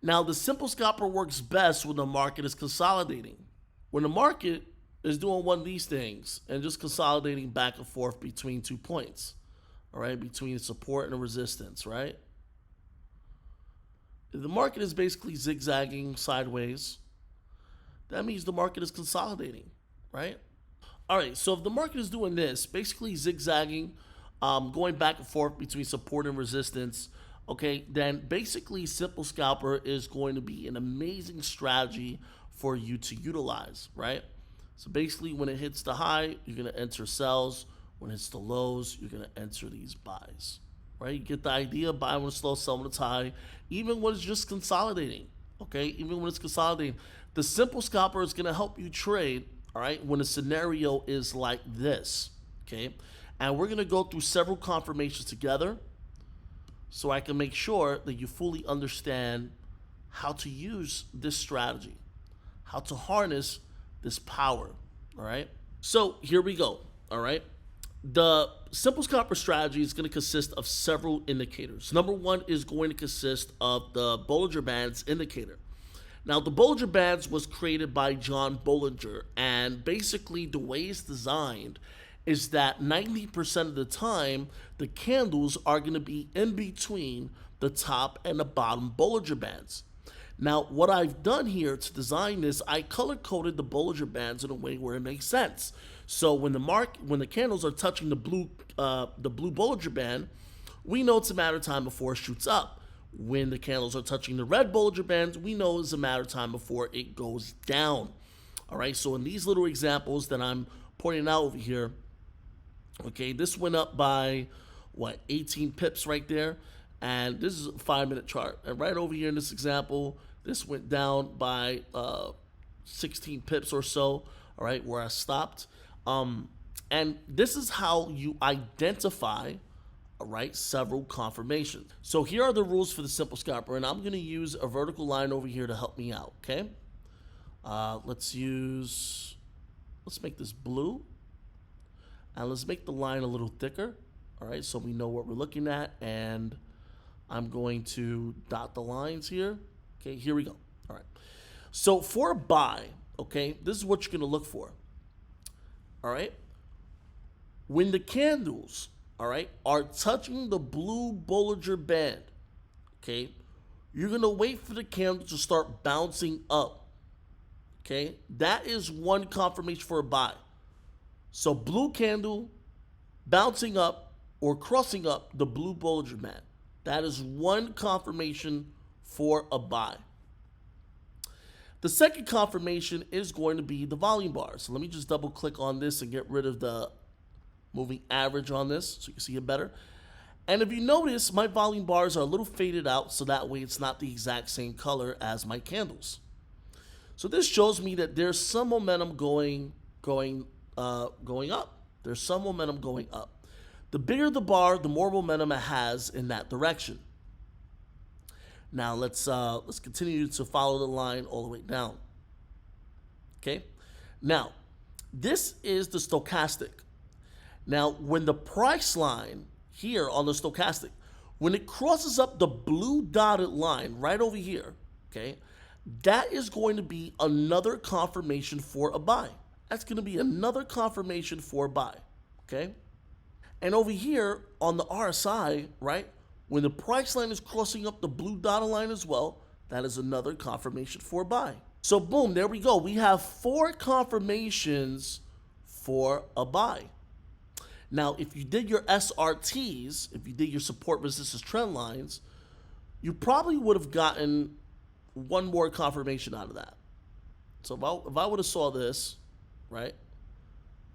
Now, the simple scalper works best when the market is consolidating. When the market is doing one of these things and just consolidating back and forth between 2 points, all right, between support and a resistance, right? If the market is basically zigzagging sideways, that means the market is consolidating, right? All right, so if the market is doing this, basically zigzagging, going back and forth between support and resistance, okay, then basically simple scalper is going to be an amazing strategy for you to utilize, right? So basically when it hits the high, you're going to enter sells. When it hits the lows, you're going to enter these buys, right? You get the idea, buy when it's low, sell when it's high, even when it's just consolidating, okay? Even when it's consolidating. The simple scalper is going to help you trade, all right, when the scenario is like this, okay? And we're going to go through several confirmations together so I can make sure that you fully understand how to use this strategy, how to harness this power, all right? So here we go, all right? The simple scalper strategy is going to consist of several indicators. Number one is going to consist of the Bollinger Bands indicator. Now, the Bollinger Bands was created by John Bollinger, and basically the way it's designed is that 90% of the time, the candles are going to be in between the top and the bottom Bollinger Bands. Now, what I've done here to design this, I color-coded the Bollinger Bands in a way where it makes sense. So when the candles are touching the blue Bollinger Band, we know it's a matter of time before it shoots up. When the candles are touching the red Bollinger Bands, we know it's a matter of time before it goes down. All right, so in these little examples that I'm pointing out over here, okay, this went up by, 18 pips right there. And this is a 5-minute chart. And right over here in this example, this went down by 16 pips or so, all right, where I stopped. And this is how you identify, all right, several confirmations. So here are the rules for the simple scalper, and I'm going to use a vertical line over here to help me out, okay? Let's make this blue. And let's make the line a little thicker, all right, so we know what we're looking at. And I'm going to dot the lines here. Okay, here we go. All right. So for a buy, okay, this is what you're going to look for. All right. When the candles, all right, are touching the blue Bollinger Band, okay, you're going to wait for the candle to start bouncing up. Okay, that is one confirmation for a buy. So blue candle bouncing up or crossing up the blue Bollinger Band. That is one confirmation for a buy. The second confirmation is going to be the volume bar. So let me just double click on this and get rid of the moving average on this so you can see it better. And if you notice, my volume bars are a little faded out, so that way it's not the exact same color as my candles. So this shows me that there's some momentum going up. There's some momentum going up. The bigger the bar, the more momentum it has in that direction. Now let's continue to follow the line all the way down. Okay. Now this is the stochastic. Now when the price line here on the stochastic, when it crosses up the blue dotted line right over here, okay, that is going to be another confirmation for a buy. That's going to be another confirmation for a buy, okay? And over here on the RSI, right, when the price line is crossing up the blue dotted line as well, that is another confirmation for a buy. So boom, there we go. We have 4 confirmations for a buy. Now, if you did your SRTs, if you did your support resistance trend lines, you probably would have gotten one more confirmation out of that. So if I would have saw this, right,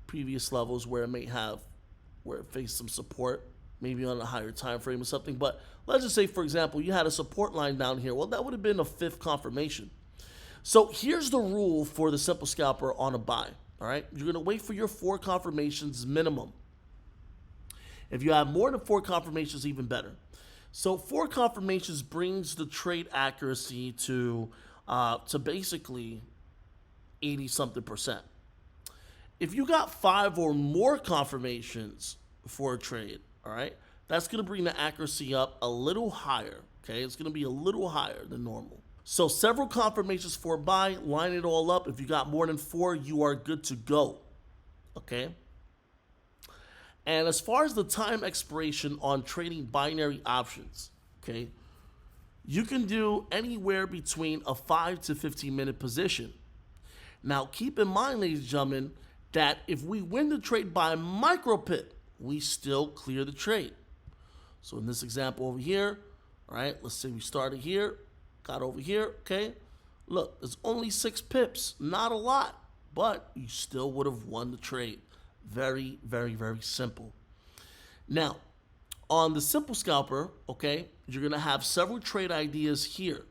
previous levels where it faced some support, maybe on a higher time frame or something, but let's just say, for example, you had a support line down here. Well, that would have been a 5th confirmation. So here's the rule for the simple scalper on a buy. All right, you're going to wait for your 4 confirmations minimum. If you have more than 4 confirmations, even better. So 4 confirmations brings the trade accuracy to basically 80-something%. If you got 5 or more confirmations for a trade, all right, that's going to bring the accuracy up a little higher, okay? It's going to be a little higher than normal. So several confirmations for buy, line it all up. If you got more than 4, you are good to go. Okay. And as far as the time expiration on trading binary options, okay, you can do anywhere between a 5 to 15 minute position. Now, keep in mind, ladies and gentlemen, that if we win the trade by a micro pip, we still clear the trade. So in this example over here, all right, let's say we started here, got over here, okay? Look, there's only 6 pips, not a lot, but you still would have won the trade. Very, very, very simple. Now, on the SimpleScalper, okay, you're going to have several trade ideas here.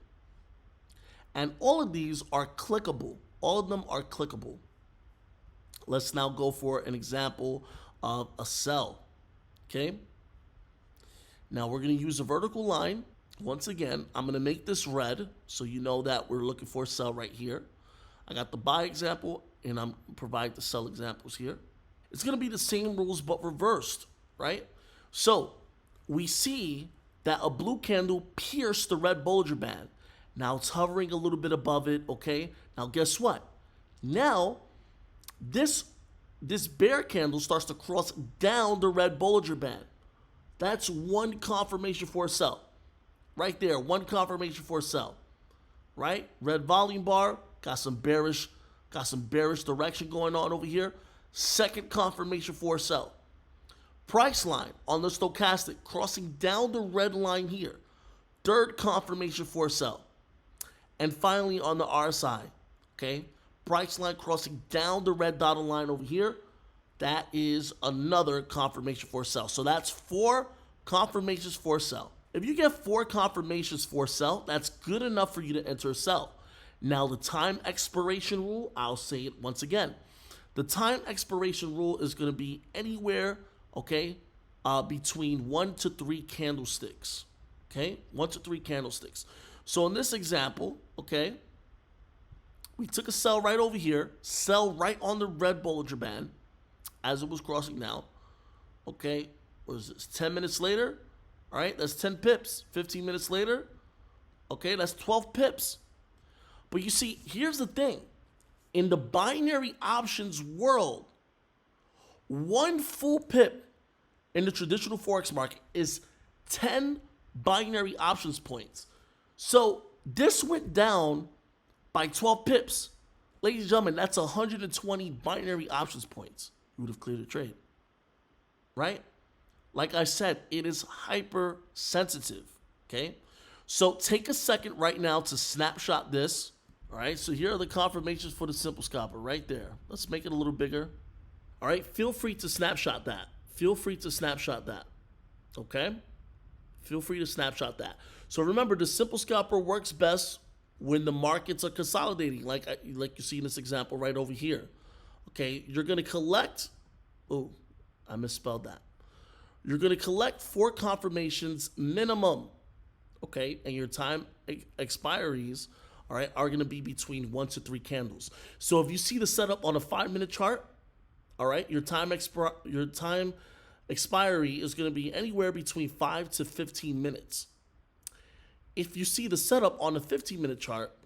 And all of these are clickable. All of them are clickable. Let's now go for an example of a sell, okay? Now we're going to use a vertical line. Once again, I'm going to make this red so you know that we're looking for a sell right here. I got the buy example and I'm provide the sell examples here. It's going to be the same rules but reversed, right? So we see that a blue candle pierced the red Bollinger Band. Now it's hovering a little bit above it, okay? Now guess what? Now this bear candle starts to cross down the red Bollinger Band. That's one confirmation for a sell. Right there, one confirmation for a sell. Right? Red volume bar, got some bearish direction going on over here. Second confirmation for a sell. Price line on the stochastic crossing down the red line here. Third confirmation for a sell. And finally on the RSI, okay? Price line crossing down the red dotted line over here. That is another confirmation for a sell. So that's 4 confirmations for a sell. If you get 4 confirmations for a sell, that's good enough for you to enter a sell. Now the time expiration rule, I'll say it once again. The time expiration rule is going to be anywhere, okay, between 1 to 3 candlesticks. Okay, 1 to 3 candlesticks. So in this example, okay, we took a sell right over here, sell right on the red Bollinger Band as it was crossing down. Okay, what is this? 10 minutes later, all right, that's 10 pips. 15 minutes later, okay, that's 12 pips. But you see, here's the thing. In the binary options world, 1 full pip in the traditional Forex market is 10 binary options points. So this went down by 12 pips. Ladies and gentlemen, that's 120 binary options points. You would have cleared the trade, right? Like I said, it is hypersensitive, okay? So take a second right now to snapshot this, all right? So here are the confirmations for the SimpleScalper right there. Let's make it a little bigger. All right, feel free to snapshot that. Feel free to snapshot that, okay? Feel free to snapshot that. So remember, the SimpleScalper works best when the markets are consolidating, like you see in this example right over here. Okay, you're going to collect, oh, I misspelled that. You're going to collect 4 confirmations minimum, okay, and your time expiries, all right, are going to be between 1 to 3 candles. So if you see the setup on a 5-minute chart, all right, your time expiry is going to be anywhere between 5 to 15 minutes. If you see the setup on a 15-minute chart,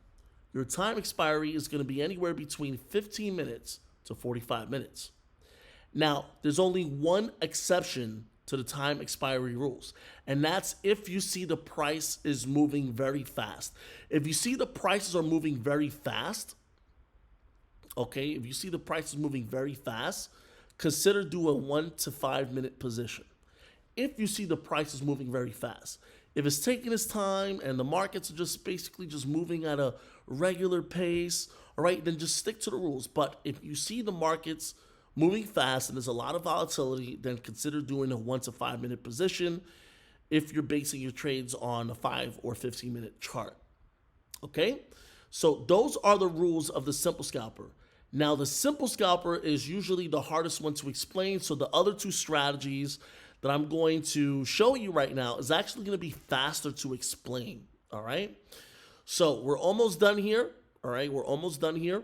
your time expiry is going to be anywhere between 15 minutes to 45 minutes. Now, there's only one exception to the time expiry rules, and that's if you see the price is moving very fast. If you see the prices are moving very fast, okay, if you see the prices moving very fast, consider do a 1 to 5 minute position. If you see the price is moving very fast, if it's taking its time and the markets are just basically just moving at a regular pace, all right, then just stick to the rules. But if you see the markets moving fast and there's a lot of volatility, then consider doing a 1 to 5 minute position if you're basing your trades on a 5 or 15 minute chart. Okay, so those are the rules of the SimpleScalper. Now, the SimpleScalper is usually the hardest one to explain, so the other 2 strategies that I'm going to show you right now is actually going to be faster to explain, all right? So we're almost done here, all right? We're almost done here.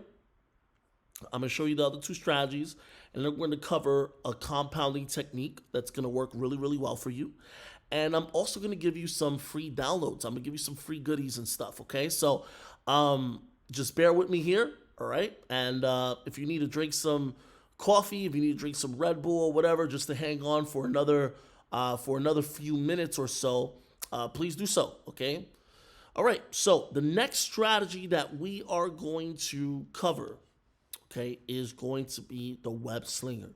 I'm going to show you the other 2 strategies, and I'm going to cover a compounding technique that's going to work really, really well for you. And I'm also going to give you some free downloads. I'm going to give you some free goodies and stuff. Okay, so just bear with me here. All right, and if you need to drink some coffee, if you need to drink some Red Bull or whatever, just to hang on for another few minutes or so, please do so. Okay. All right. So the next strategy that we are going to cover, okay, is going to be the web slinger.